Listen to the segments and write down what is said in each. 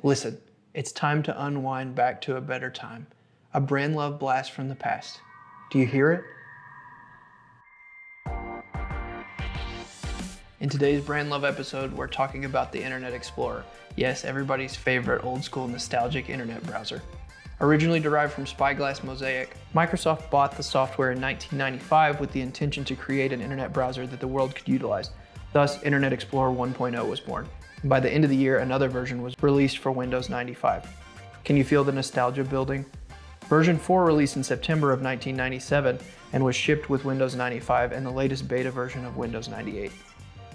Listen, it's time to unwind back to a better time. A Brandlove blast from the past. Do you hear it? In today's Brandlove episode, we're talking about the Internet Explorer. Yes, everybody's favorite old school nostalgic internet browser. Originally derived from Spyglass Mosaic, Microsoft bought the software in 1995 with the intention to create an internet browser that the world could utilize. Thus, Internet Explorer 1.0 was born. And by the end of the year, another version was released for Windows 95. Can you feel the nostalgia building? Version 4 released in September of 1997 and was shipped with Windows 95 and the latest beta version of Windows 98.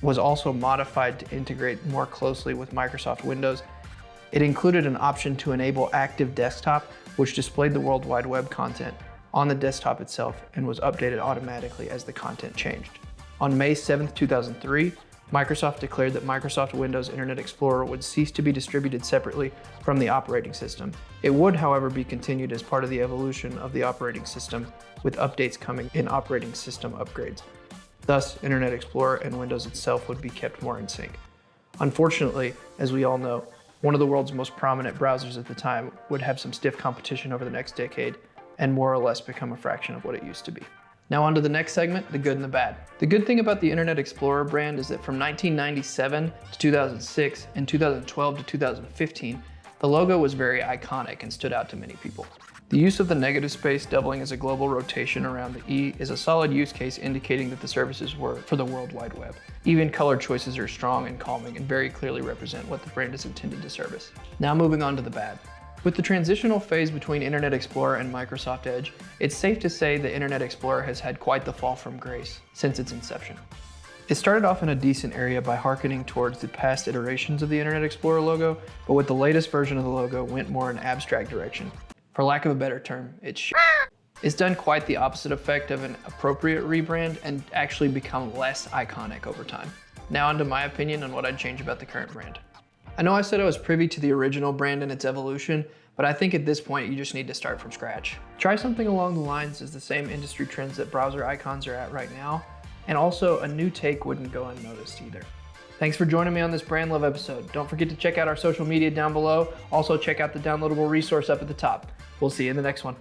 Was also modified to integrate more closely with Microsoft Windows. It included an option to enable active desktop, which displayed the World Wide Web content on the desktop itself and was updated automatically as the content changed. On May 7, 2003, Microsoft declared that Microsoft Windows Internet Explorer would cease to be distributed separately from the operating system. It would, however, be continued as part of the evolution of the operating system, with updates coming in operating system upgrades. Thus, Internet Explorer and Windows itself would be kept more in sync. Unfortunately, as we all know, one of the world's most prominent browsers at the time would have some stiff competition over the next decade and more or less become a fraction of what it used to be. Now on to the next segment, the good and the bad. The good thing about the Internet Explorer brand is that from 1997 to 2006 and 2012 to 2015, the logo was very iconic and stood out to many people. The use of the negative space doubling as a global rotation around the E is a solid use case indicating that the services were for the World Wide Web. Even color choices are strong and calming and very clearly represent what the brand is intended to service. Now moving on to the bad. With the transitional phase between Internet Explorer and Microsoft Edge, it's safe to say the Internet Explorer has had quite the fall from grace since its inception. It started off in a decent area by hearkening towards the past iterations of the Internet Explorer logo, but with the latest version of the logo went more in an abstract direction. For lack of a better term, it's shit. It's done quite the opposite effect of an appropriate rebrand and actually become less iconic over time. Now onto my opinion on what I'd change about the current brand. I know I said I was privy to the original brand and its evolution, but I think at this point you just need to start from scratch. Try something along the lines as the same industry trends that browser icons are at right now, and also a new take wouldn't go unnoticed either. Thanks for joining me on this Brandlove episode. Don't forget to check out our social media down below. Also check out the downloadable resource up at the top. We'll see you in the next one.